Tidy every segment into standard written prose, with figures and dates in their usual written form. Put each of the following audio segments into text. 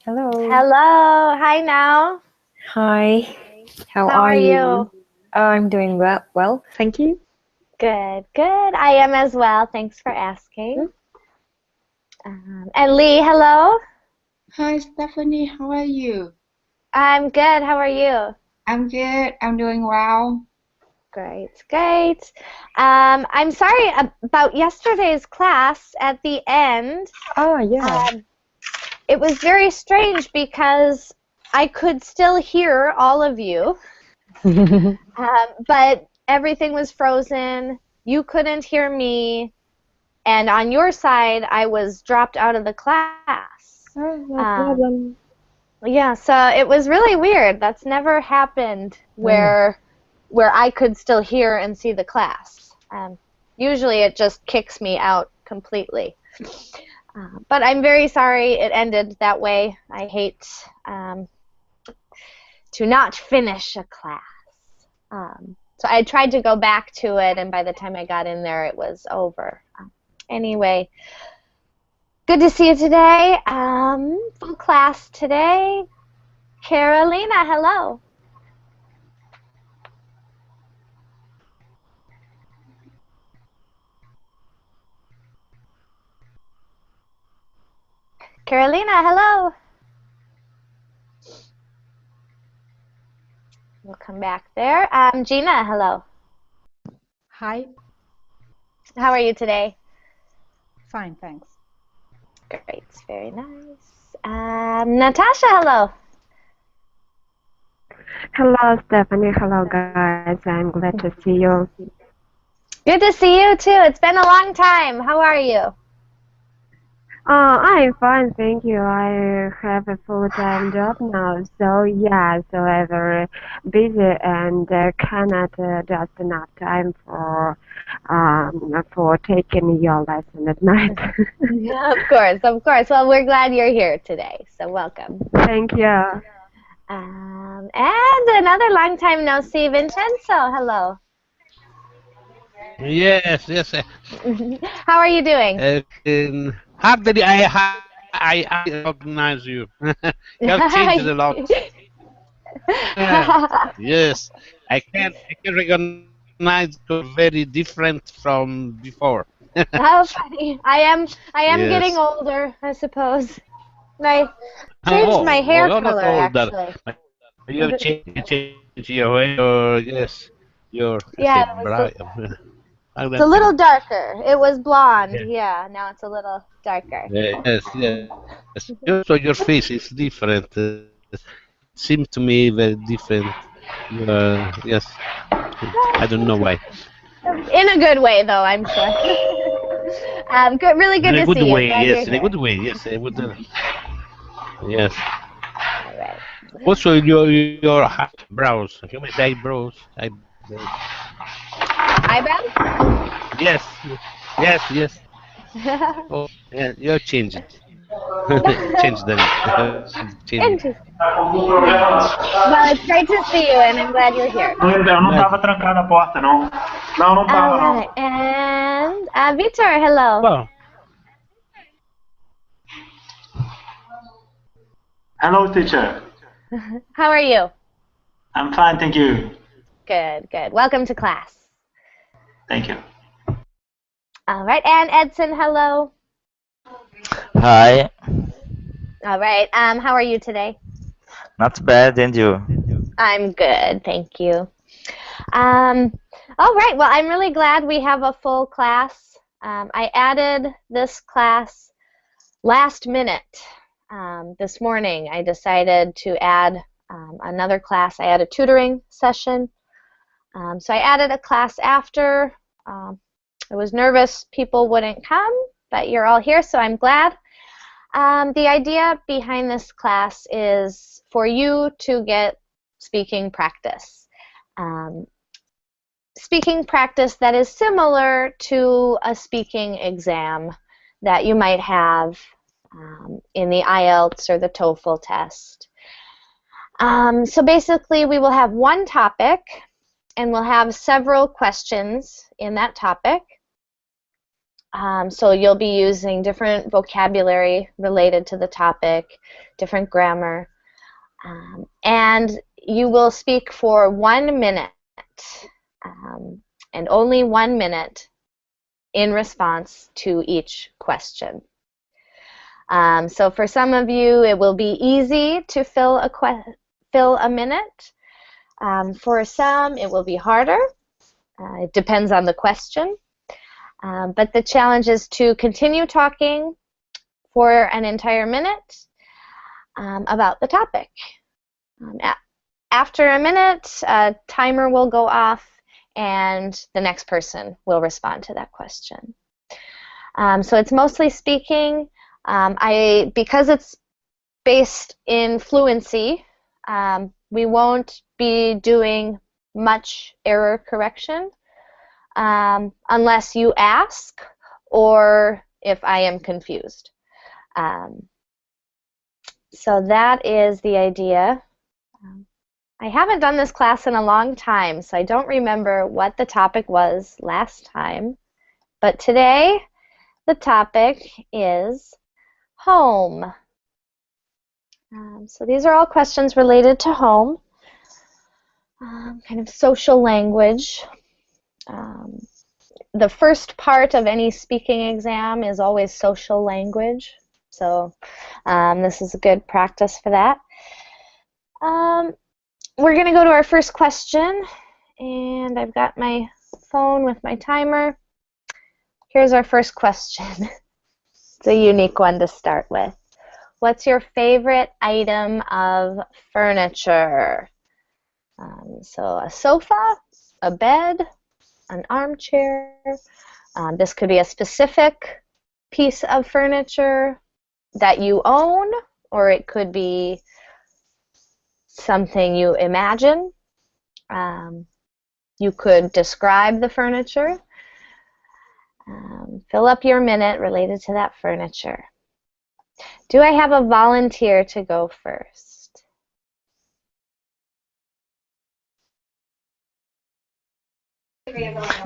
Hello. Hello. Hi now. Hi. How How are are you? you? I'm doing well, thank you. Good, good. I am as well. Thanks for asking. Mm. And Lee, hello. Hi, Stephanie. How are you? I'm good. How are you? I'm good. I'm doing well. Great, great. I'm sorry about yesterday's class at the end. Oh, yeah. Um, it was very strange because I could still hear all of you, but everything was frozen. You couldn't hear me. And on your side, I was dropped out of the class. Oh, no Um, problem. yeah, so it was really weird. That's never happened Oh. where I could still hear and see the class. Usually it just kicks me out completely. But I'm very sorry it ended that way. I hate to not finish a class. So I tried to go back to it, and by the time I got in there, it was over. Anyway, good to see you today. Full class today. Carolina, hello. Carolina, hello. We'll come back there. Gina, hello. Hi, How are you today? fine, thanks. Great, very nice. Natasha, hello. Hello, Stephanie. Hello, guys. I'm glad to see you. Good to see you too. It's been a long time. How are you? I'm fine, thank you. I have a full-time job now, so yeah, so I'm very busy and cannot just enough time for taking your lesson at night. Yeah, of course, of course. Well, we're glad you're here today, so welcome. Thank you. And another long time no see, Vincenzo. Hello. Yes, yes. How are you doing? Hardly I recognize you. You have changed a lot. Yes, I can recognize you're very different from before. How funny. I am getting Yes. older, I suppose. And I changed my Oh, hair you're not color older. actually. You have changed your way. Or yes, I Yeah, say it was bright. it's a little darker. It was blonde, yeah. Now it's a little darker. Yes, yes. Also, your face is different. Seems to me very different. Yes. I don't know why. In a good way, though, I'm sure. Good, really good In a to good see you. way, Glad you're yes. In a here. good way, yes. I would. Yes. All right. Also, your brows, human eyebrows, eyebrows. Eyebrows? Yes, yes, yes. Oh, yeah. You have changed it. Change them. Change it. Interesting. Well, it's great to see you, and I'm glad you're here. Eu não Glad. tava trancada a porta, não. Não, não All tava, right. não. And Vitor, hello. Well, Hello, teacher. How are you? I'm fine, thank you. Good, good. Welcome to class. Thank you. All right. And Edson, hello. Hi, All right. How are you today? not bad, and you? I'm good, thank you. All right, well, I'm really glad we have a full class. I added this class last minute. This morning, I decided to add another class. I had a tutoring session. So I added a class after. I was nervous people wouldn't come, but you're all here, so I'm glad. The idea behind this class is for you to get speaking practice. Speaking practice that is similar to a speaking exam that you might have in the IELTS or the TOEFL test. So basically, we will have one topic, and we'll have several questions in that topic. So you'll be using different vocabulary related to the topic, different grammar, and you will speak for 1 minute and only 1 minute in response to each question. So for some of you, it will be easy to fill a minute. For some, it will be harder. It depends on the question. But the challenge is to continue talking for an entire minute about the topic. After a minute, a timer will go off and the next person will respond to that question. So it's mostly speaking. Because it's based in fluency, we won't be doing much error correction unless you ask or if I am confused. So that is the idea. I haven't done this class in a long time, so I don't remember what the topic was last time. But today, the topic is home. So these are all questions related to home, kind of social language. The first part of any speaking exam is always social language, so this is a good practice for that. We're going to go to our first question, and I've got my phone with my timer. Here's our first question. It's a unique one to start with. What's your favorite item of furniture? So a sofa, a bed, an armchair. This could be a specific piece of furniture that you own, or it could be something you imagine. You could describe the furniture. Fill up your minute related to that furniture. Do I have a volunteer to go first?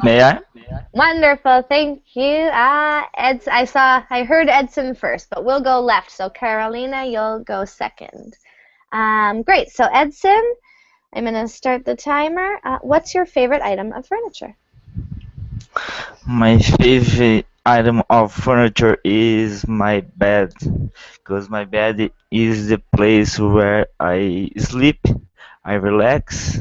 May I? Wonderful, thank you. I heard Edson first, but we'll go left. So Carolina, you'll go second. Great, so Edson, I'm going to start the timer. What's your favorite item of furniture? My favorite item of furniture is my bed, because my bed is the place where I sleep, I relax,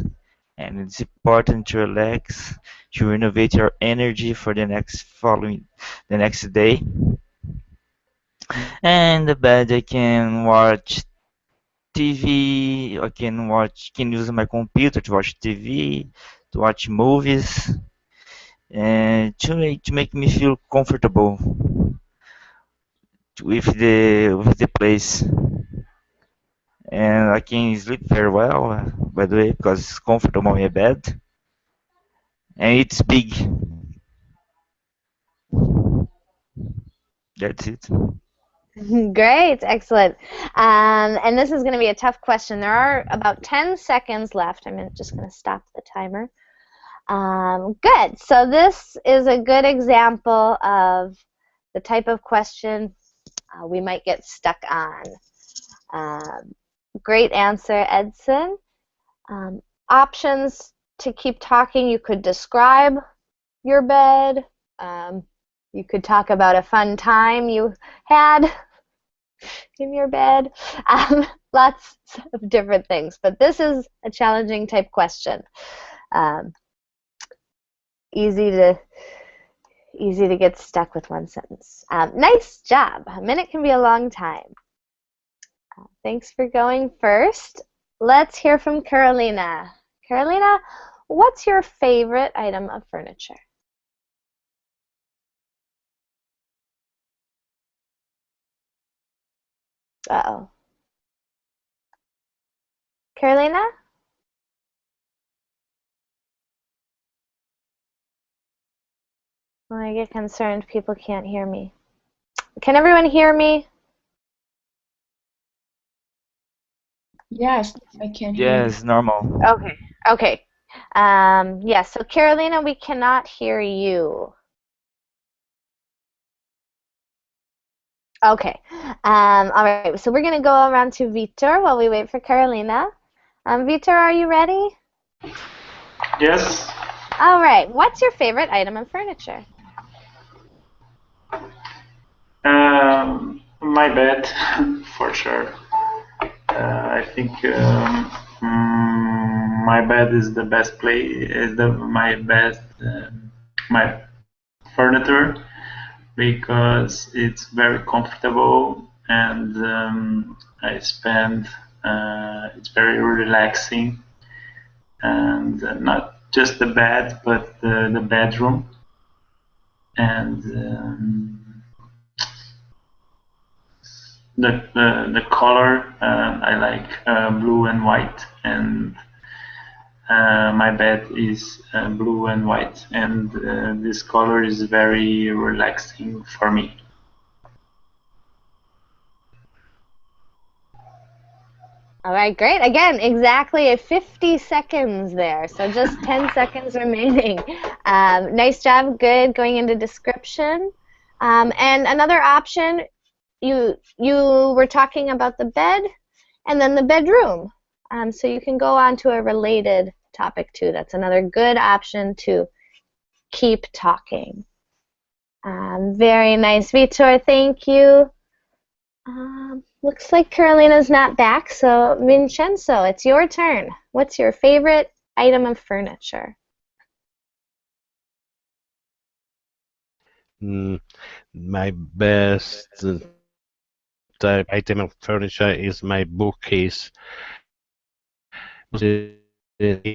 and it's important to relax, to renovate your energy for the next day. And the bed I can watch TV, can use my computer to watch TV, to watch movies, and to make me feel comfortable with the place. And I can sleep very well, by the way, because it's comfortable in my bed, and it's big. That's it. Great, excellent. And this is going to be a tough question. There are about 10 seconds left. I'm just going to stop the timer. Good. So this is a good example of the type of question we might get stuck on. Great answer, Edson. Options to keep talking. You could describe your bed. You could talk about a fun time you had in your bed. Lots of different things. But this is a challenging type question. Easy to get stuck with one sentence. Nice job. A minute can be a long time. Thanks for going first. Let's hear from Carolina. Carolina, what's your favorite item of furniture? Uh-oh. Carolina? Well, I get concerned people can't hear me. Can everyone hear me? Yes, I can hear you. Yes, normal. Okay. Yes, so Carolina, we cannot hear you. Okay. All right. So we're going to go around to Vitor while we wait for Carolina. Vitor, are you ready? Yes. All right. What's your favorite item of furniture? My bed, for sure. I think my bed is the best play. Is my best my furniture because it's very comfortable and I spend. It's very relaxing and not just the bed but the bedroom and. The color I like blue and white and my bed is blue and white and this color is very relaxing for me. All right, great. Again, exactly 50 seconds there. So just 10 seconds remaining. Nice job. Good going into description. And another option, you were talking about the bed and then the bedroom. So you can go on to a related topic too. That's another good option to keep talking. Very nice, Vitor. Thank you. Looks like Carolina's not back, so Vincenzo, it's your turn. What's your favorite item of furniture? My best type item of furniture is my bookcase. I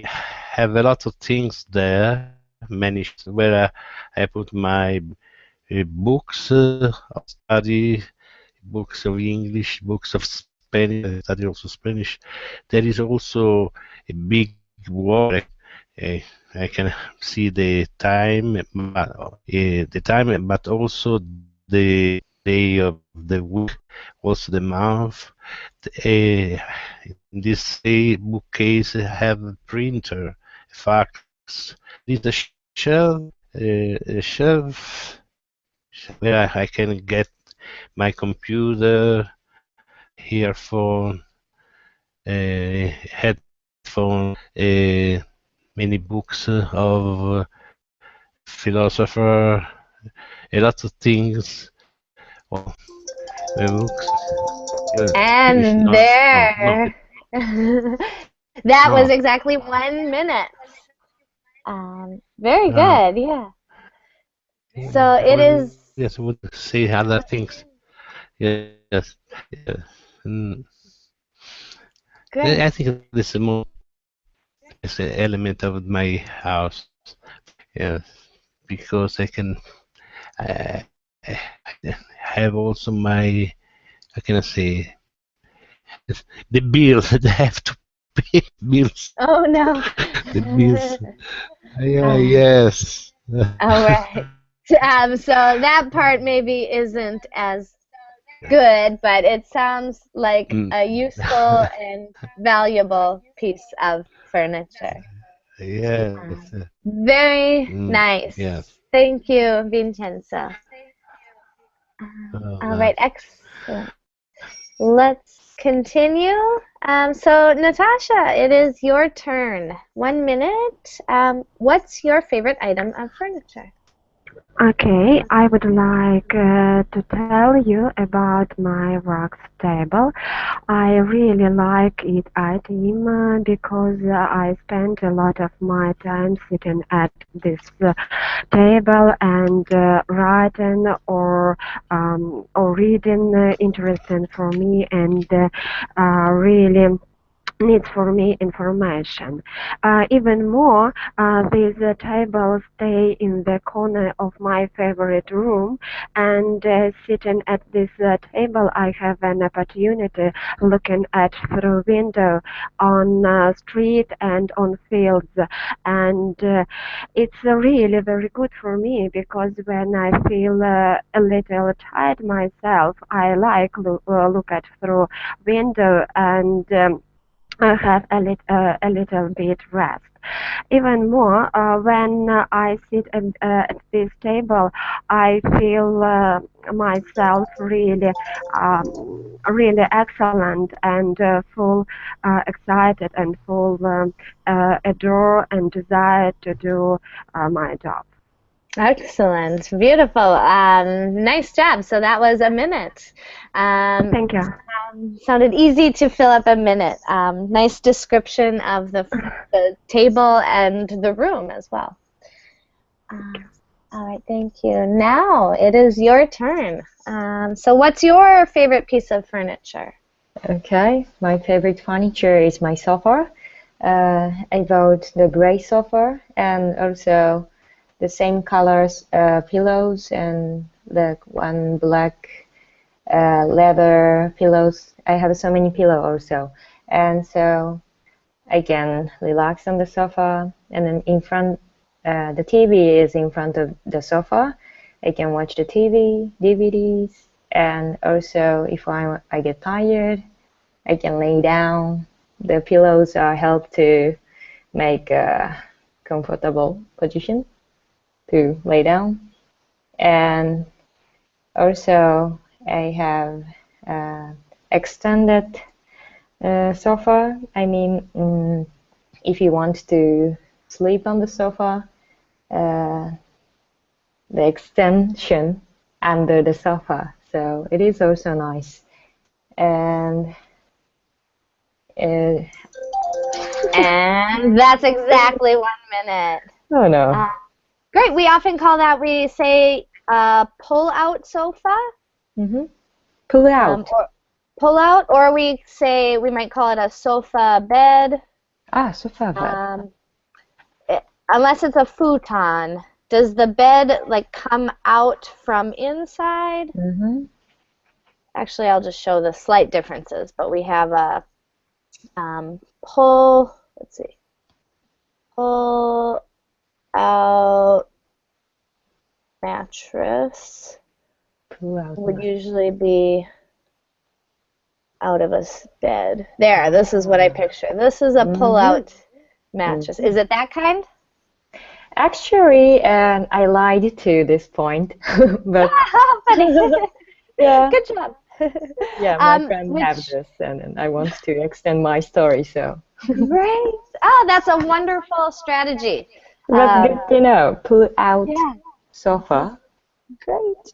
have a lot of things there, many where I put my books of study, books of English, books of Spanish. I study also Spanish. There is also a big wall. I can see the time, but also the day of the week, also the month. In this bookcase, I have a printer, a fax. This is a shelf where I can get my computer, earphone, headphone, many books of philosopher, a lot of things. Well, books. And No, there. That was no. exactly 1 minute. Very good, yeah. So it is. Yes, would say other things. Yes. Yes. Great. I think this is more is an element of my house. Yes, because I can uh, have also my, how can I say, the bills that I have to pay bills. Oh no. The bills. Yeah, yes. All right. So that part maybe isn't as good, but it sounds like a useful and valuable piece of furniture. Yes. Very nice. Yes. Thank you, Vincenzo. All right, excellent. Let's continue. So, Natasha, it is your turn. 1 minute. What's your favorite item of furniture? Okay, I would like to tell you about my rocks table. I really like it item because I spend a lot of my time sitting at this table and writing or reading interesting for me and really needs for me information. Even more, these tables stay in the corner of my favorite room, and sitting at this table, I have an opportunity looking at through window on street and on fields, and it's really very good for me because when I feel a little tired myself, I like look at through window and have a little bit rest. Even more, when I sit at this table, I feel myself really excellent and full excited and full adore and desire to do my job. Excellent, beautiful, nice job. So that was a minute. Thank you. Sounded easy to fill up a minute. Nice description of the table and the room as well. All right, thank you. Now it is your turn. So what's your favorite piece of furniture? Okay, my favorite furniture is my sofa. I vote the gray sofa and also the same colors pillows and the one black leather pillows. I have so many pillows also, and so I can relax on the sofa, and then in front the TV is in front of the sofa. I can watch the TV, DVDs, and also if I get tired, I can lay down. The pillows help to make a comfortable position to lay down. And also I have extended sofa. I mean, if you want to sleep on the sofa, the extension under the sofa. So it is also nice. And and that's exactly 1 minute. Oh no. Great. We often call that, we say, pull-out sofa. Mm-hmm. Pull out. Or pull out, or we might call it a sofa bed. Sofa bed. Unless it's a futon. Does the bed like come out from inside? Mm-hmm. Actually, I'll just show the slight differences. But we have a pull. Let's see. Pull out mattress Pull out. would usually be out of a bed. There, this is what I picture. This is a pull-out mattress. Is it that kind? Actually, and I lied to this point, but Funny. yeah, Good job. yeah, my friend have this, and I want to extend my story, so. Great. Oh, that's a wonderful strategy. That's good to know. Pull out sofa. Great.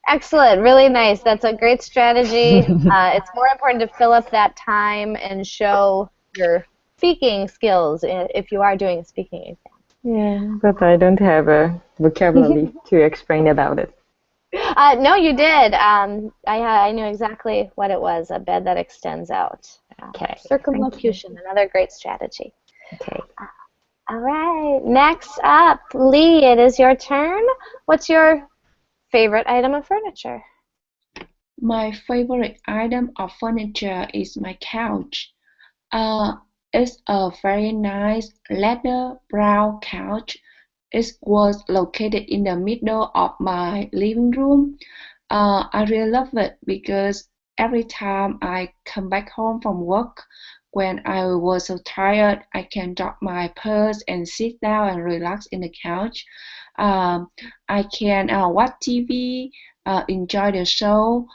Excellent. Really nice. That's a great strategy. It's more important to fill up that time and show your speaking skills if you are doing a speaking exam. Yeah, but I don't have a vocabulary to explain about it. No, you did. I knew exactly what it was, a bed that extends out. Okay. Circumlocution, another great strategy. Okay. All right. Next up, Lee, it is your turn. What's your favorite item of furniture? My favorite item of furniture is my couch. It's a very nice leather brown couch. It was located in the middle of my living room. I really love it because every time I come back home from work, when I was so tired, I can drop my purse and sit down and relax in the couch. I can watch TV, enjoy the show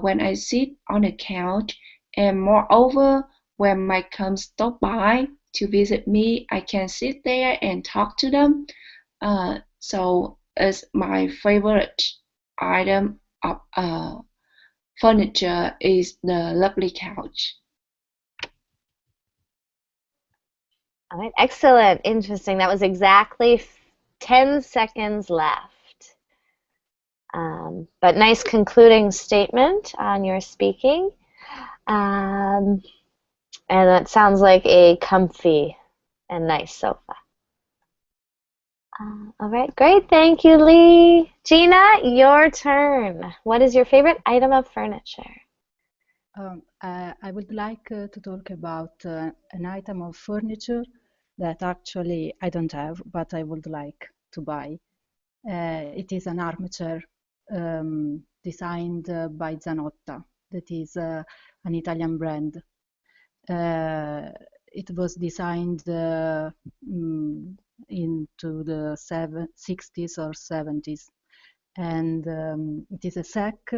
when I sit on the couch, and moreover, when my comes stop by to visit me, I can sit there and talk to them. So it's my favorite item of furniture is the lovely couch. All right, excellent, interesting. That was exactly 10 seconds left. But nice concluding statement on your speaking. And that sounds like a comfy and nice sofa. All right, great. Thank you, Lee. Gina, your turn. What is your favorite item of furniture? I would like to talk about an item of furniture that actually I don't have, but I would like to buy. It is an armchair designed by Zanotta. That is an Italian brand. It was designed into the 60s or 70s, and it is a sack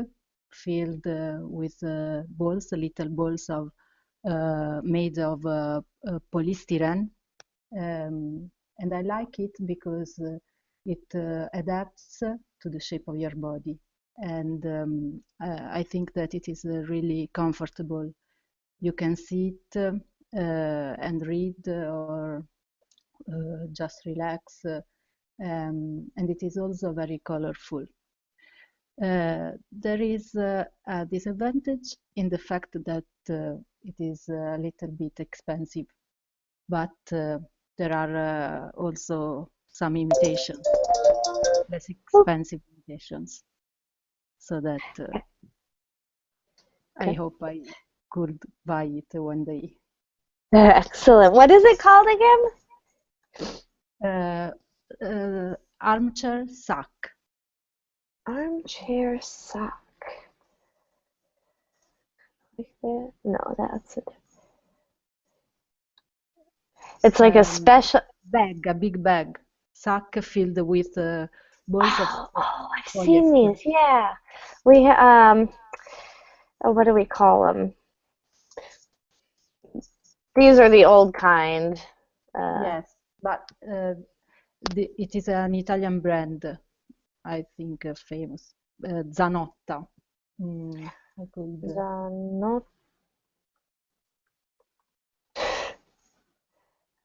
filled with balls, little balls of made of polystyrene, and I like it because it adapts to the shape of your body, and I think that it is really comfortable. You can sit and read or just relax, and it is also very colorful. There is a disadvantage in the fact that it is a little bit expensive, but there are also some imitations, less expensive imitations, so that I hope I could buy it one day. Excellent. What is it called again? Armchair sack. Armchair sock. Like that? No, that's it. It's like a special bag, a big bag, sack filled with balls of. Oh, I've seen these. Yeah, we what do we call them? These are the old kind. Yes, but it is an Italian brand, I think, famous. Zanotta. Zanotta.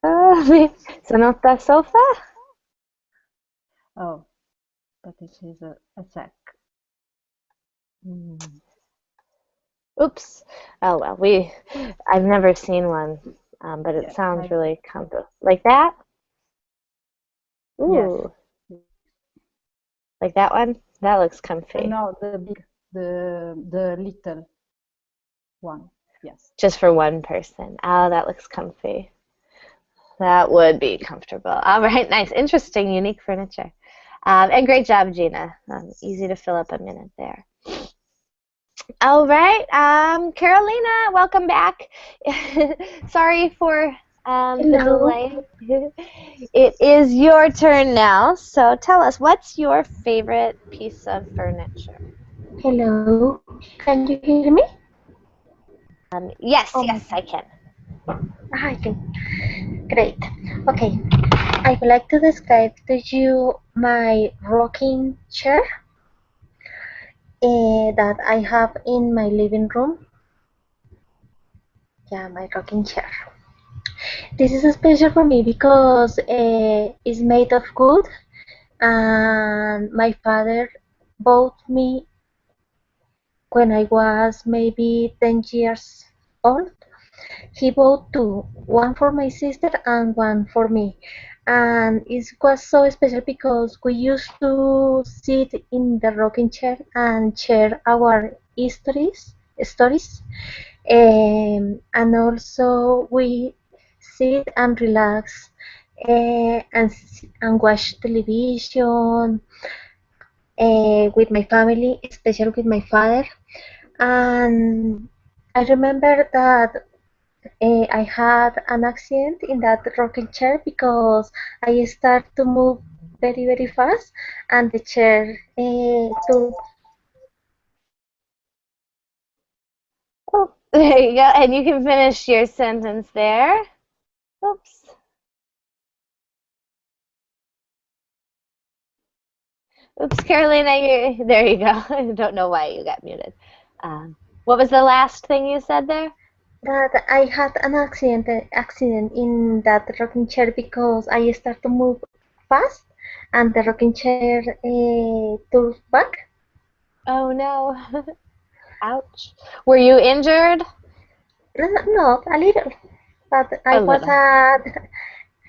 Zanotta sofa? Oh, but it is a sack. Oops. Oh well, I've never seen one, but it sounds really comfortable. Like that? Ooh. Yes. Like that one? That looks comfy. No, the little one. Yes. Just for one person. Oh, that looks comfy. That would be comfortable. All right, nice, interesting, unique furniture. And great job, Gina. Easy to fill up a minute there. All right, Carolina, welcome back. Sorry for the delay. It is your turn now, so tell us, what's your favorite piece of furniture? Hello, can you hear me? Yes, yes, I can. I can. Great. Okay, I would like to describe to you my rocking chair that I have in my living room. Yeah, my rocking chair. This is special for me because it's made of wood, and my father bought me when I was maybe 10 years old. He bought two, one for my sister and one for me. And it was so special because we used to sit in the rocking chair and share our stories. And also we sit and relax and watch television with my family, especially with my father. And I remember that I had an accident in that rocking chair because I started to move very, very fast, and the chair took. Oh, there you go, and you can finish your sentence there. Oops. Oops, Carolina, there you go. I don't know why you got muted. What was the last thing you said there? That I had an accident in that rocking chair because I started to move fast, and the rocking chair took back. Oh no. Ouch. Were you injured? Not a little, but I was a,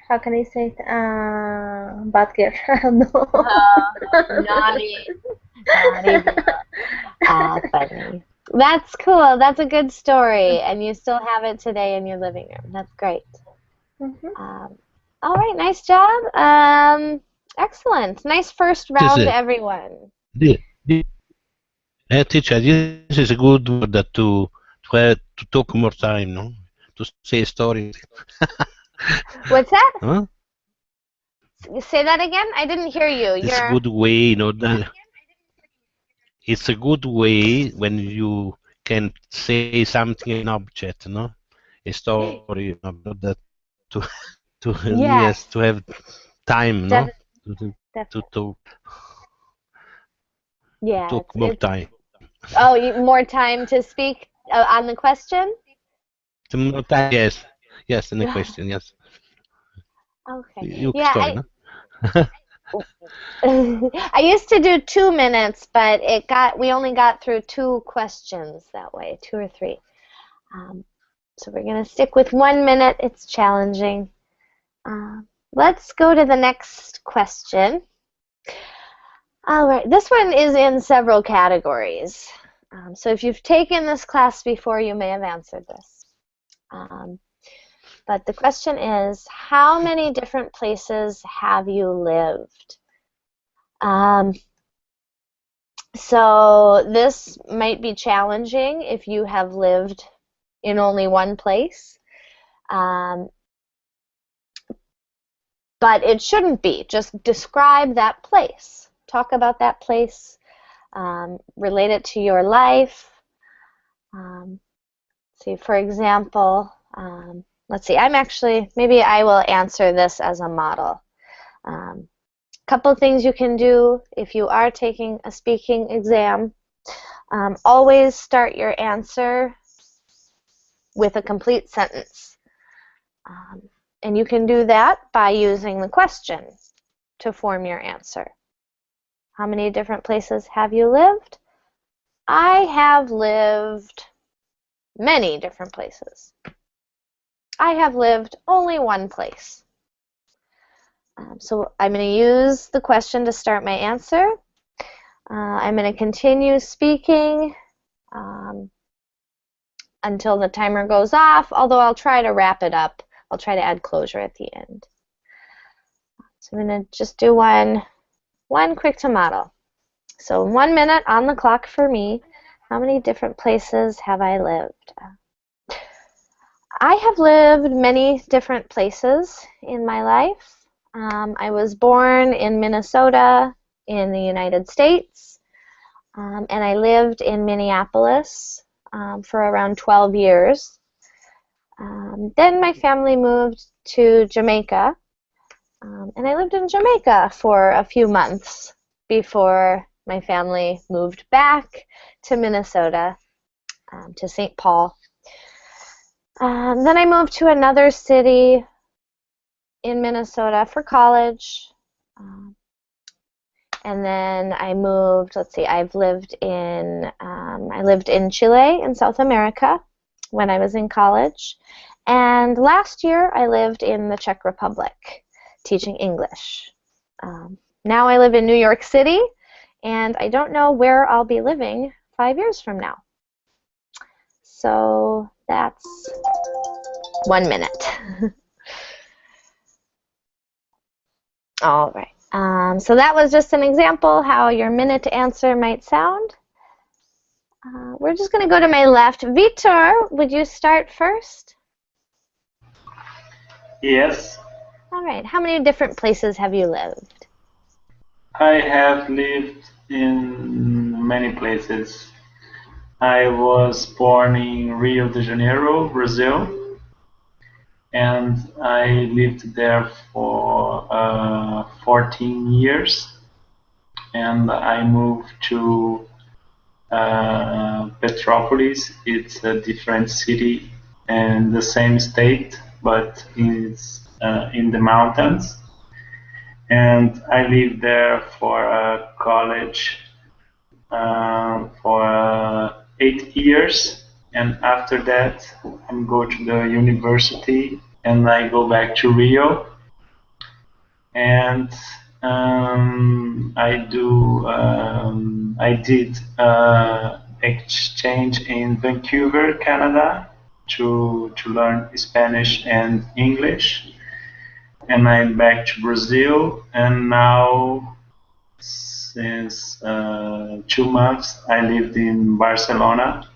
how can I say it, bad girl. I don't know. Naughty. Funny. That's cool. That's a good story, and you still have it today in your living room. That's great. All right, nice job. Excellent. Nice first round to everyone. Teacher, this is a good word to talk more time, no? to say stories. What's that? Huh? Say that again. I didn't hear you. It's a good way, it's a good way when you can say something in object, no? A story about that to Yes. yes, to have time, no? Definitely. To Yeah. took more time. Oh, more time to speak on the question? More time, yes. Yes, in the question, yes. Okay. You Yeah, story, no? I used to do 2 minutes, but we only got through 2 questions that way, 2 or 3. So we're going to stick with 1 minute. It's challenging. Let's go to the next question. All right, this one is in several categories. So if you've taken this class before, you may have answered this. But the question is, how many different places have you lived? So this might be challenging if you have lived in only one place. But it shouldn't be. Just describe that place. Talk about that place. Relate it to your life. See, for example, let's see. Maybe I will answer this as a model. Couple things you can do if you are taking a speaking exam. Always start your answer with a complete sentence. And you can do that by using the question to form your answer. How many different places have you lived? I have lived many different places. I have lived only one place. So I'm going to use the question to start my answer. I'm going to continue speaking until the timer goes off, although I'll try to wrap it up. I'll try to add closure at the end. So I'm going to just do one quick to model. So 1 minute on the clock for me. How many different places have I lived? I have lived many different places in my life. I was born in Minnesota in the United States, and I lived in Minneapolis for around 12 years. Then my family moved to Jamaica, and I lived in Jamaica for a few months before my family moved back to Minnesota, to St. Paul. Then I moved to another city in Minnesota for college. And then I moved, I lived in Chile in South America when I was in college. And last year I lived in the Czech Republic teaching English. Now I live in New York City, and I don't know where I'll be living 5 years from now. So that's 1 minute. All right. So that was just an example how your minute answer might sound. We're just going to go to my left. Vitor, would you start first? Yes. All right. How many different places have you lived? I have lived in many places. I was born in Rio de Janeiro, Brazil, and I lived there for 14 years. And I moved to Petropolis. It's a different city and the same state, but it's in the mountains. And I lived there for college for 8 years, and after that I go to the university and I go back to Rio, and I did exchange in Vancouver, Canada, to learn Spanish and English, and I'm back to Brazil, and now since 2 months I lived in Barcelona,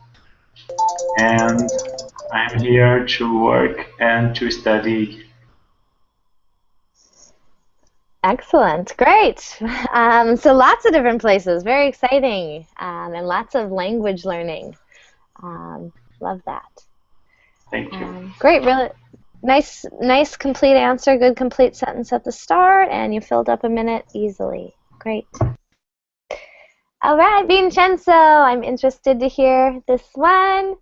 and I'm here to work and to study. Excellent, great. So lots of different places, very exciting, and lots of language learning. Love that. Thank you. Great, really nice complete answer, good complete sentence at the start, and you filled up a minute easily. Great. All right, Vincenzo, I'm interested to hear this one.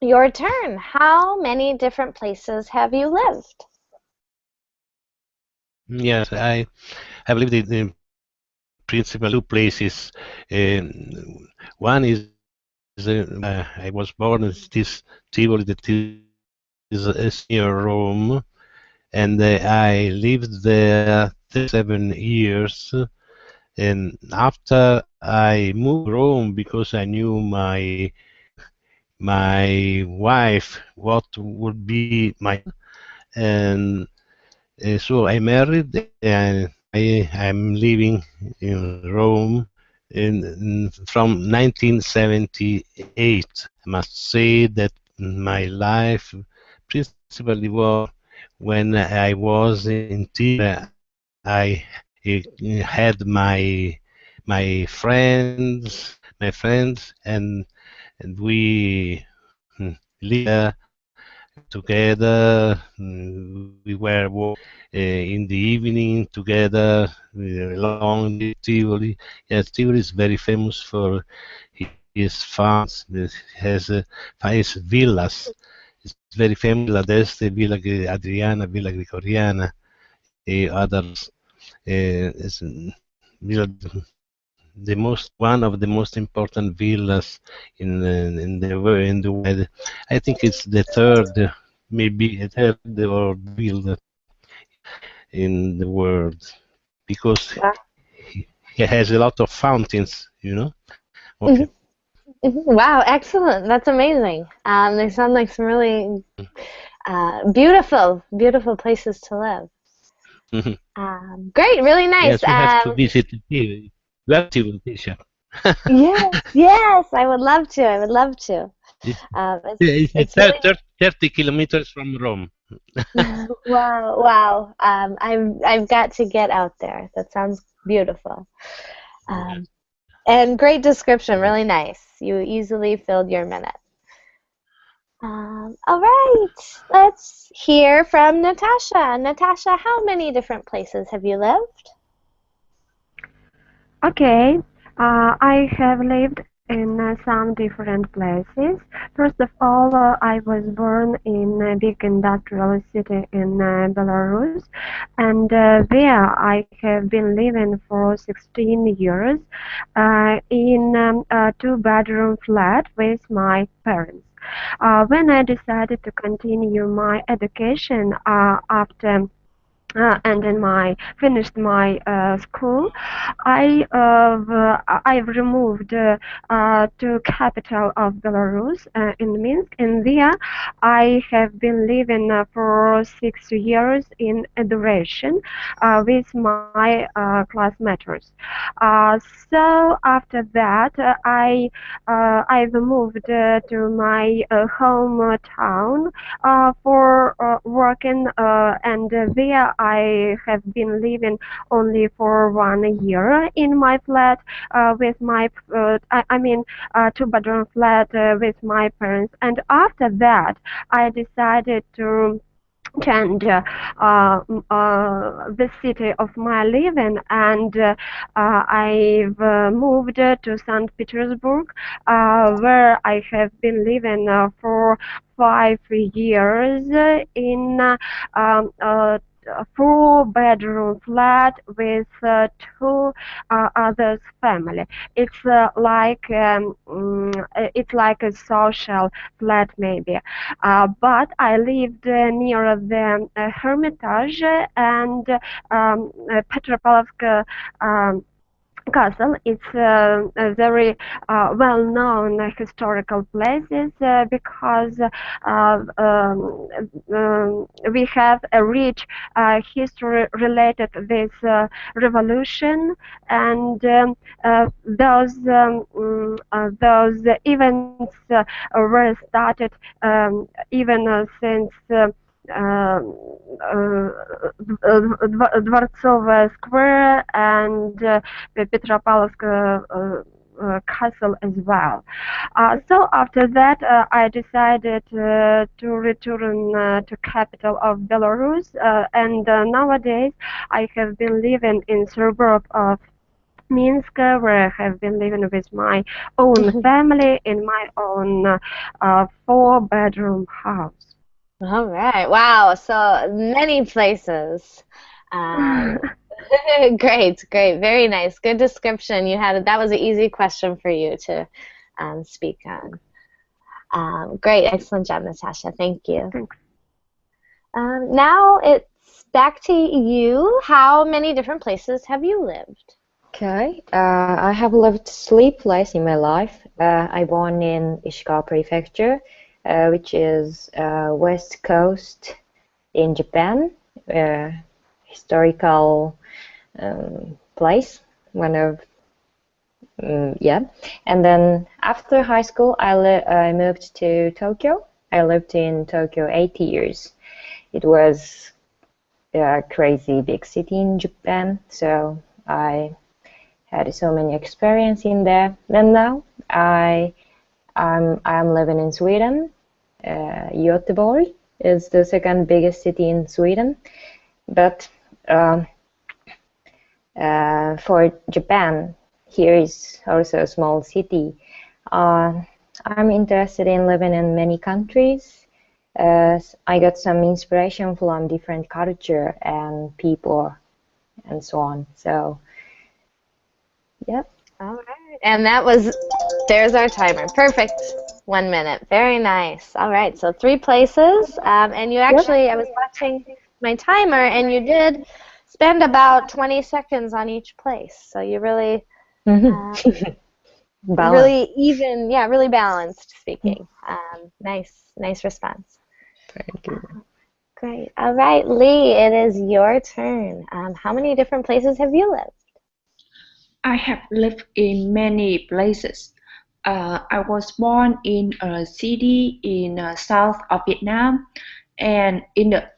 Your turn. How many different places have you lived? Yes, I have lived in principal two places. One is I was born in this Tivoli that is near Rome, and I lived there 7 years. And after I moved to Rome because I knew my wife what would be my, and so I married and I'm living in Rome from 1978. I must say that my life principally was when I was in Tivoli. I had my friends, and we lived there together. We were in the evening together along the Tivoli. Yes, Tivoli is very famous for his farms. It has his villas. It's very famous. Villa d'Este, Villa Adriana, Villa Gregoriana, others. It's Villa, one of the most important villas in the world. I think it's the third, maybe a third or villa in the world, because Wow. he has a lot of fountains, you know. Okay. Wow, excellent. That's amazing. They sound like some really beautiful places to live. Great, really nice. Yes, we have to visit Tivoli. We have to visit. Yes, I would love to. I would love to. It's Really 30 kilometers from Rome. wow. I've got to get out there. That sounds beautiful. And great description. Really nice. You easily filled your minute. All right. Let's hear from Natasha. Natasha, how many different places have you lived? Okay, I have lived in some different places. First of all, I was born in a big industrial city in Belarus, and there I have been living for 16 years in a two-bedroom flat with my parents. When I decided to continue my education after and in finished my school, I've removed to capital of Belarus in Minsk, and there I have been living for 6 years in a duration with my classmates. So after that, I've moved to my hometown for working, and there I have been living only for 1 year in my flat with my, I mean, two-bedroom flat with my parents. And after that, I decided to change the city of my living, and I've moved to St. Petersburg, where I have been living for 5 years in a four-bedroom flat with two others family. It's like a social flat maybe, but I lived near the Hermitage and Petropavlovsk castle. It's a very well-known historical places because we have a rich history related to this revolution, and those events were started even since. Dvorcova Square and Petropavlovsk castle as well. So after that, I decided to return to capital of Belarus, and nowadays I have been living in suburb of Minsk, where I have been living with my own family in my own four-bedroom house. All right. Wow. So many places. Um, great, great. Very nice. Good description. You had that was an easy question for you to speak on. Great. Excellent job, Natasha. Thank you. Thanks. Now it's back to you. How many different places have you lived? Okay, I have lived three places in my life. I born in Ishikawa Prefecture, which is west coast in Japan, historical place. One of yeah. And then after high school, I moved to Tokyo. I lived in Tokyo 8 years. It was a crazy big city in Japan, so I had so many experience in there. Then now I'm living in Sweden. Göteborg is the second biggest city in Sweden, but for Japan, here is also a small city. I'm interested in living in many countries. I got some inspiration from different culture and people and so on. So, yeah. All right. And that was, there's our timer. Perfect. 1 minute. Very nice. All right. So 3 places. And you actually, I was watching my timer, and you did spend about 20 seconds on each place. So you really, really even, yeah, really balanced speaking. Nice response. Thank you. Great. All right, Lee, it is your turn. How many different places have you lived? I have lived in many places. I was born in a city in south of Vietnam, and in the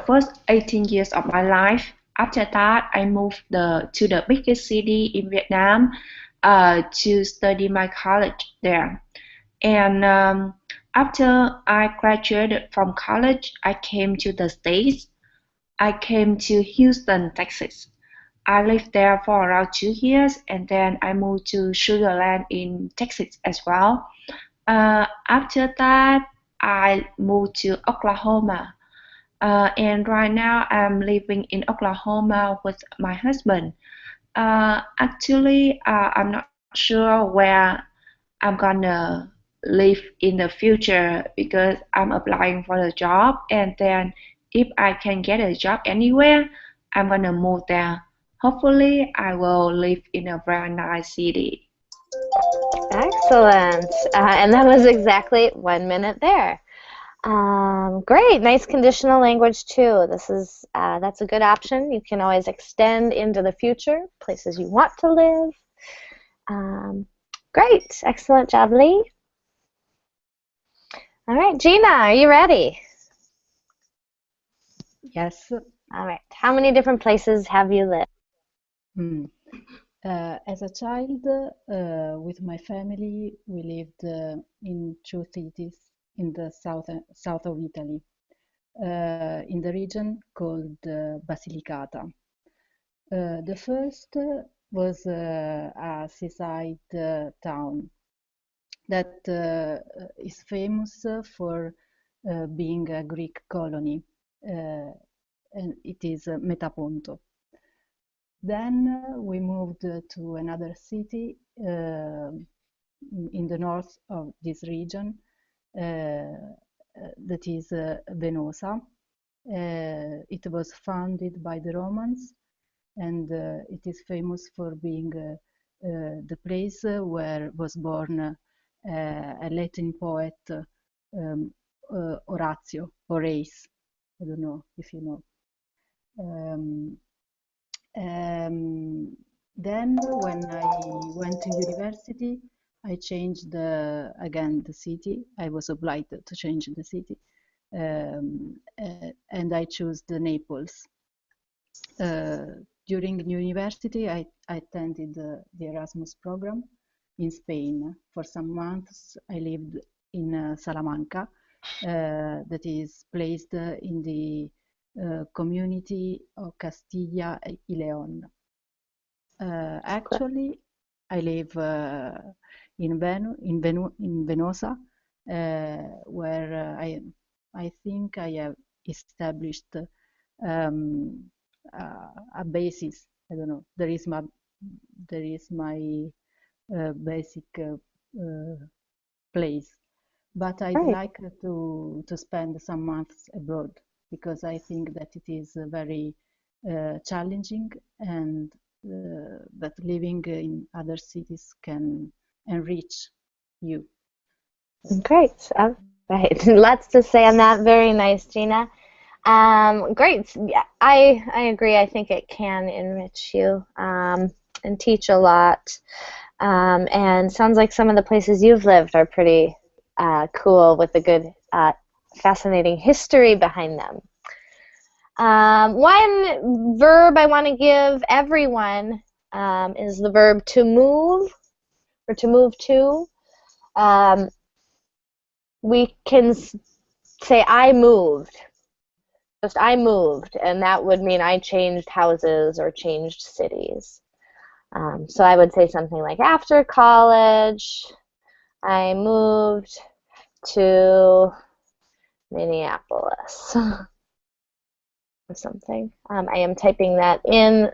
first 18 years of my life, after that, I moved to the biggest city in Vietnam to study my college there. And after I graduated from college, I came to the States. I came to Houston, Texas. I lived there for around 2 years, and then I moved to Sugar Land in Texas as well. After that, I moved to Oklahoma. And right now, I'm living in Oklahoma with my husband. Actually, I'm not sure where I'm gonna live in the future because I'm applying for a job, and then if I can get a job anywhere, I'm gonna move there. Hopefully, I will live in a very nice city. Excellent. And that was exactly 1 minute there. Great. Nice conditional language too. This is that's a good option. You can always extend into the future, places you want to live. Great. Excellent job, Lee. All right, Gina, are you ready? Yes. All right. How many different places have you lived? As a child, with my family, we lived in 2 cities in the south of Italy, in the region called Basilicata. The first was a seaside town that is famous for being a Greek colony, and it is Metaponto. Then we moved to another city in the north of this region, that is Venosa. It was founded by the Romans, and it is famous for being the place where was born a Latin poet, Horace. I don't know if you know. Then when I went to university, I changed again the city. I was obliged to change the city, and I chose the Naples. During university, I attended the Erasmus program in Spain. For some months, I lived in Salamanca, that is placed in the community of Castilla y León. Actually, I live in Venosa, where I think I have established a basis. I don't know. There is my basic place, but I'd Right. like to spend some months abroad because I think that it is very challenging, and that living in other cities can enrich you. Great. All right. Lots to say on that. Very nice, Gina. Great. Yeah, I agree. I think it can enrich you and teach a lot. And sounds like some of the places you've lived are pretty cool with a good, fascinating history behind them. One verb I want to give everyone is the verb to move, or to move to. We can say I moved. Just I moved, and that would mean I changed houses or changed cities. So I would say something like, after college, I moved to Minneapolis or something. I am typing that in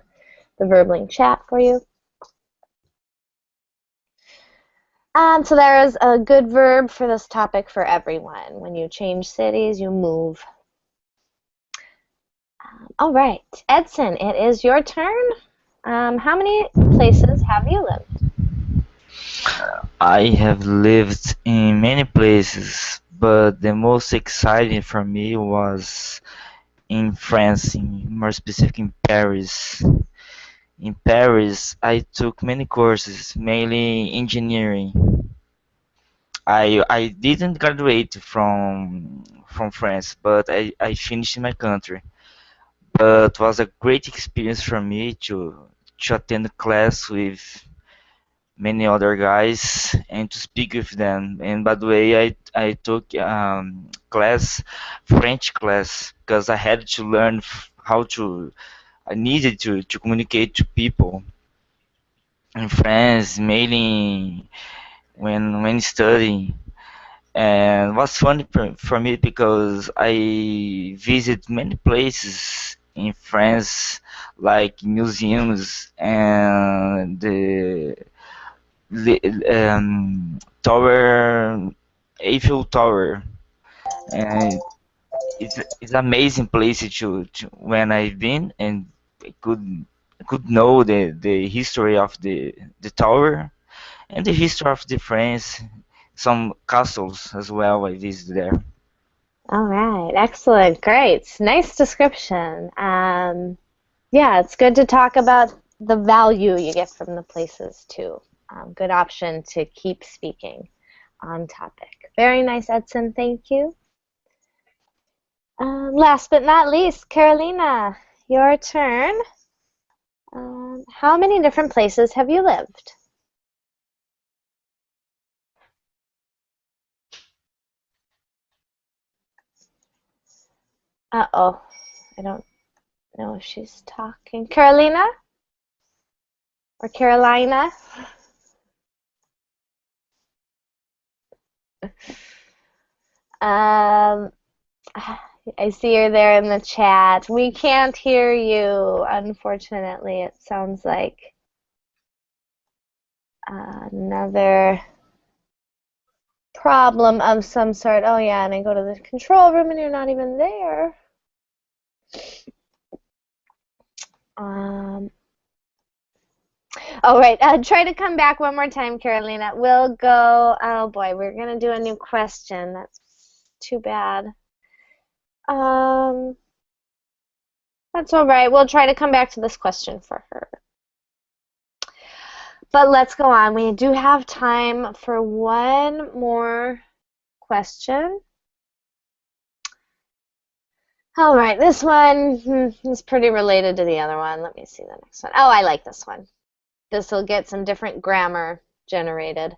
the VerbLink chat for you. So there is a good verb for this topic for everyone. When you change cities, you move. All right, Edson, it is your turn. How many places have you lived? I have lived in many places, but the most exciting for me was in France, more specific in Paris. In Paris, I took many courses, mainly engineering. I didn't graduate from France, but I finished in my country. But it was a great experience for me to attend class with many other guys and to speak with them. And by the way, I took French class, because I had to learn how to. I needed to communicate to people in France, mainly when studying. And it was fun for me because I visit many places in France, like museums and the tower, Eiffel Tower, and it's amazing place to when I've been, and I could know the history of the tower and the history of the France, some castles as well. I visited there. All right, excellent, great, nice description. Yeah, it's good to talk about the value you get from the places too. Good option to keep speaking on topic. Very nice, Edson, thank you. Last but not least, Carolina, your turn. How many different places have you lived? Uh-oh, I don't know if she's talking. Carolina? Or Carolina? I see her there in the chat. We can't hear you, unfortunately. It sounds like another problem of some sort. Oh yeah, and I go to the control room and you're not even there. Oh, right. Try to come back one more time, Carolina. We'll go. Oh boy, we're gonna do a new question. That's too bad. That's all right. We'll try to come back to this question for her. But let's go on. We do have time for one more question. All right, this one is pretty related to the other one. Let me see the next one. Oh, I like this one. This will get some different grammar generated.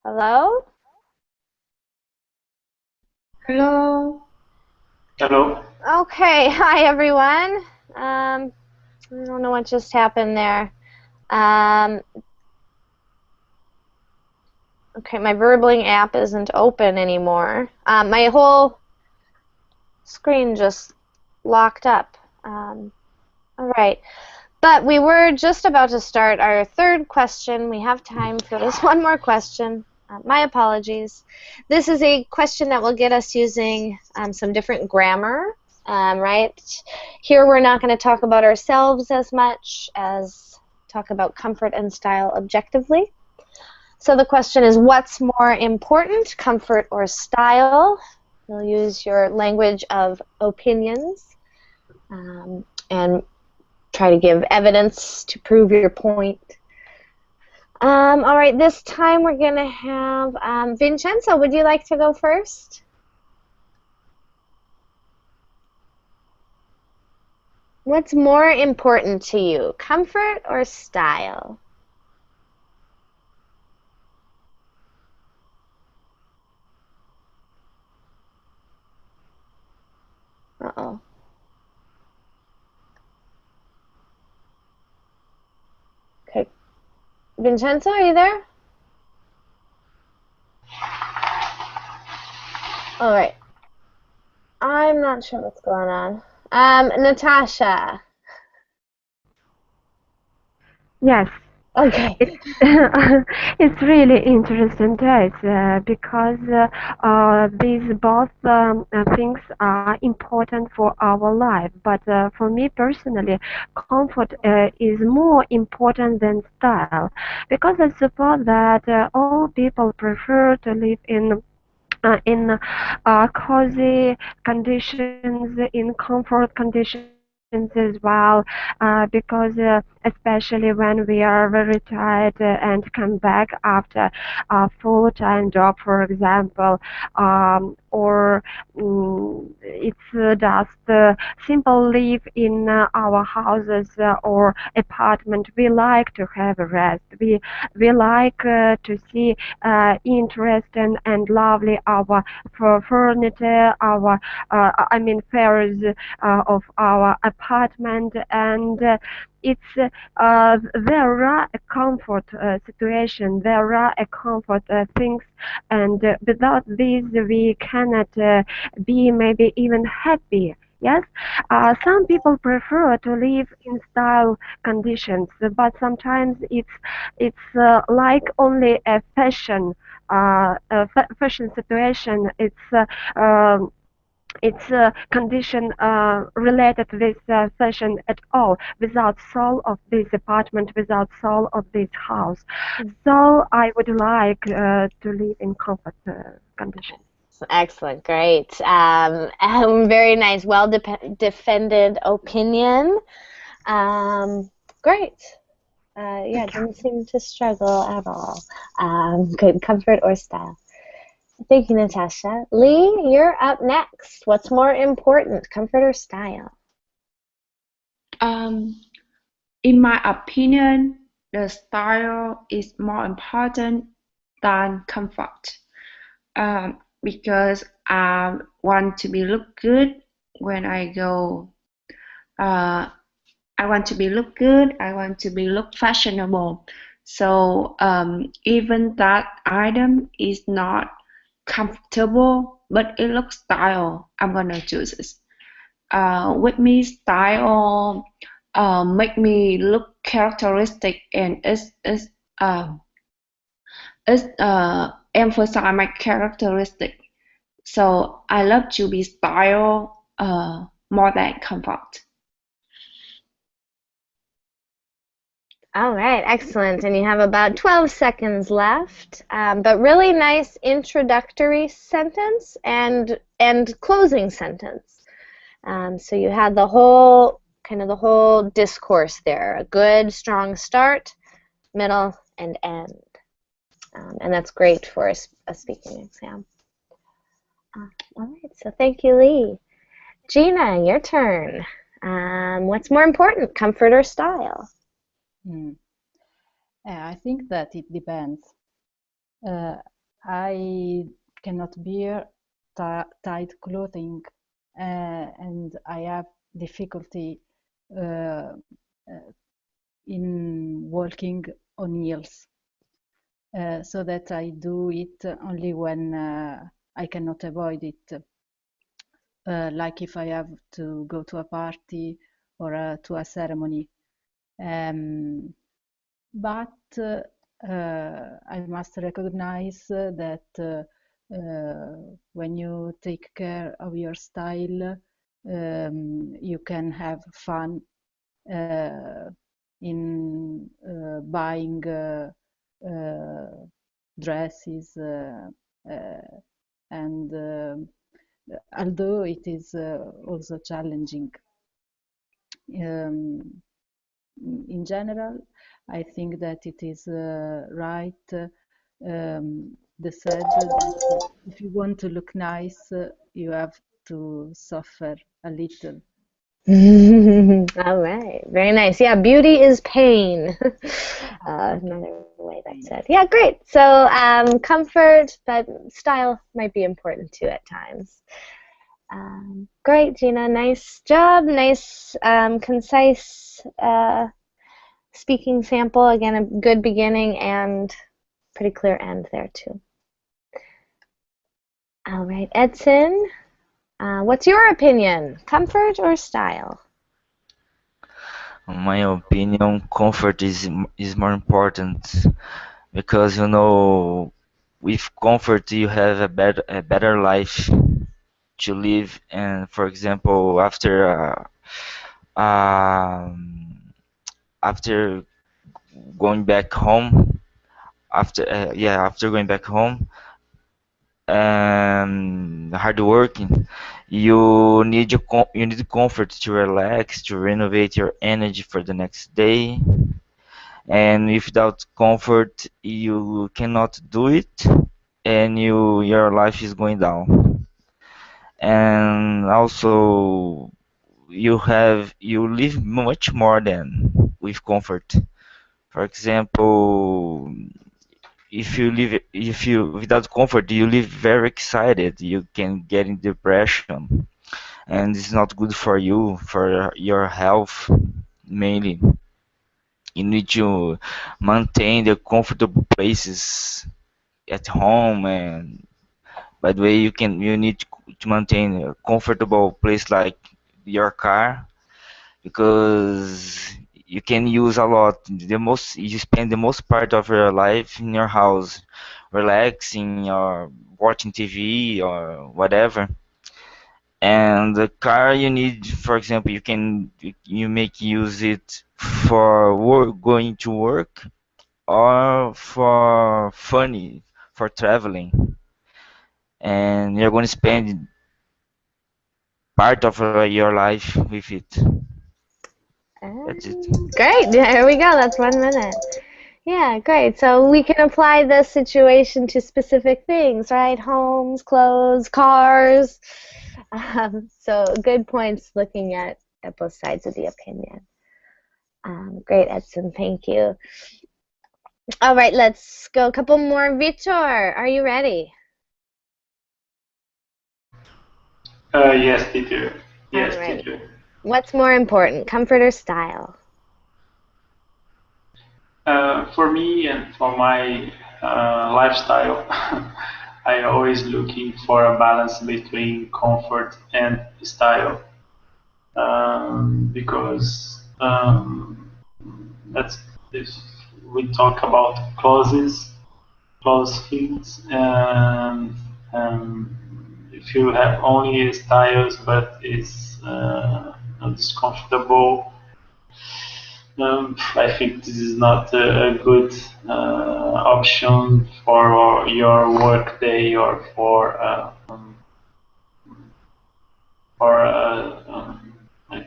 Hello? Hello. Hello. Okay, hi everyone. I don't know what just happened there. Okay, my Verbling app isn't open anymore. My whole screen just locked up. All right, but we were just about to start our third question. We have time for this one more question. My apologies. This is a question that will get us using some different grammar, right? Here we're not going to talk about ourselves as much as talk about comfort and style objectively. So the question is, what's more important, comfort or style? You'll use your language of opinions and try to give evidence to prove your point. All right, this time we're going to have Vincenzo, would you like to go first? What's more important to you, comfort or style? Uh-oh. Okay. Vincenzo, are you there? All right. I'm not sure what's going on. Natasha. Yes. Okay. It's really interesting case because these both things are important for our life. But for me personally, comfort is more important than style, because I suppose that all people prefer to live in cozy conditions, in comfort conditions as well, because especially when we are very tired and come back after a full-time job, for example, or it's just simple live in our houses or apartment. We like to have a rest. We like to see interesting and lovely our furniture, our fares of our apartment, and it's there are a comfort situation, there are a comfort things, and without these we cannot be maybe even happy. Yes, some people prefer to live in style conditions, but sometimes it's like only a fashion fashion situation. It's a condition related with fashion at all, without soul of this apartment, without soul of this house. So I would like to live in comfort conditions. Excellent, great. Very nice, well defended opinion. Great. Yeah, didn't seem to struggle at all. Good, comfort or style. Thank you, Natasha. Lee, you're up next. What's more important, comfort or style? In my opinion, the style is more important than comfort. Because I want to be look good when I go. I want to be look good. I want to be look fashionable. So even that item is not comfortable, but it looks style, I'm gonna choose it. With me, style make me look characteristic, and it's emphasize my characteristic. So I love to be style more than comfort. All right, excellent. And you have about 12 seconds left. But really nice introductory sentence and closing sentence. So you had the whole discourse there. A good, strong start, middle, and end. And that's great for a speaking exam. All right, so thank you, Lee. Gina, your turn. What's more important, comfort or style? I think that it depends. I cannot bear tight clothing, and I have difficulty in walking on heels, so that I do it only when I cannot avoid it. Like if I have to go to a party or to a ceremony. But I must recognize that when you take care of your style, you can have fun in buying dresses, and although it is also challenging. In general, I think that it is right the said that if you want to look nice, you have to suffer a little. All right, very nice. Yeah, beauty is pain. Another way that's said. Yeah, great. So comfort, but style might be important too at times. Great, Gina. Nice job. Nice, concise speaking sample. Again, a good beginning and pretty clear end there too. All right, Edson. What's your opinion? Comfort or style? In my opinion, comfort is more important because with comfort you have a better life to live. And for example, after going back home, after going back home and hard working, you need comfort to relax, to renovate your energy for the next day. And without comfort, you cannot do it, and your life is going down. And also, you live much more than with comfort. For example, if you without comfort, you live very excited, you can get in depression, and it's not good for you, for your health mainly. You need to maintain the comfortable places at home. And by the way, you need to maintain a comfortable place like your car, because you can use a lot. You spend the most part of your life in your house, relaxing or watching TV or whatever. And the car you need, for example, you make use it for going to work, or for funny, for traveling, and you're going to spend part of your life with it. That's it. Great. There we go. That's 1 minute. Yeah, great. So we can apply this situation to specific things, right? Homes, clothes, cars. So good points looking at both sides of the opinion. Great, Edson. Thank you. All right, let's go a couple more. Vitor, are you ready? Yes, teacher. Yes, All right. teacher. What's more important, comfort or style? For me and for my lifestyle, I always looking for a balance between comfort and style, because that's if we talk about clothes, and if you have only styles but it's discomfortable, I think this is not a good option for your work day or for a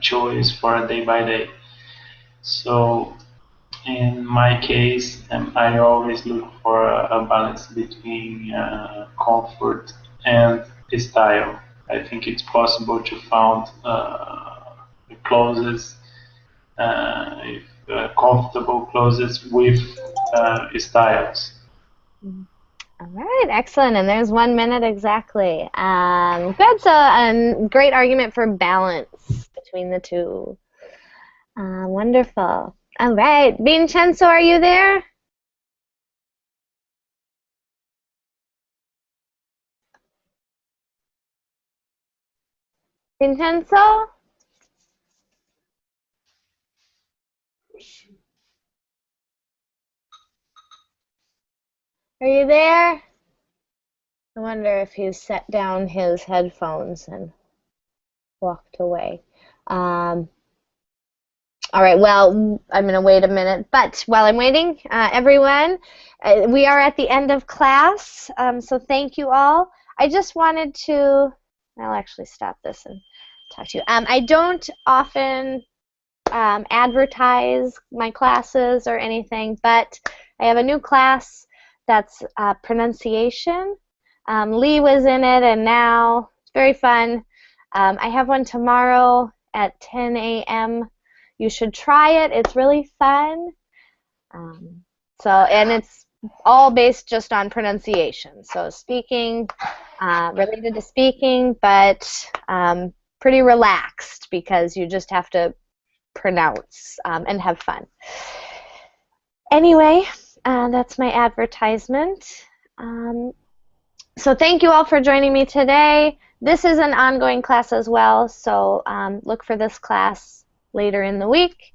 choice for a day by day. So in my case, I always look for a balance between comfort and style. I think it's possible to find clothes, comfortable clothes with styles. All right, excellent. And there's 1 minute exactly. Good. So, great argument for balance between the two. Wonderful. All right, Vincenzo, are you there? Vincenzo? Are you there? I wonder if he's set down his headphones and walked away. All right, well, I'm going to wait a minute. But while I'm waiting, everyone, we are at the end of class, so thank you all. I just wanted to, I'll actually stop this and talk to you. I don't often advertise my classes or anything, but I have a new class that's pronunciation. Lee was in it, and now it's very fun. I have one tomorrow at 10 a.m. You should try it. It's really fun. And it's all based just on pronunciation. So speaking, related to speaking, but pretty relaxed because you just have to pronounce and have fun. Anyway, that's my advertisement. So thank you all for joining me today. This is an ongoing class as well, so look for this class later in the week.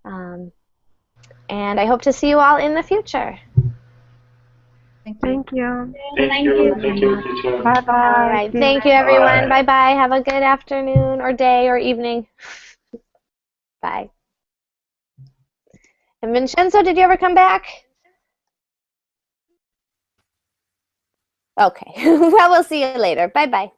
And I hope to see you all in the future. Thank you. Thank you, teacher. Bye bye. All right, thank you everyone. Bye bye. Have a good afternoon or day or evening. Bye. And Vincenzo, did you ever come back? Okay. Well, we'll see you later. Bye bye.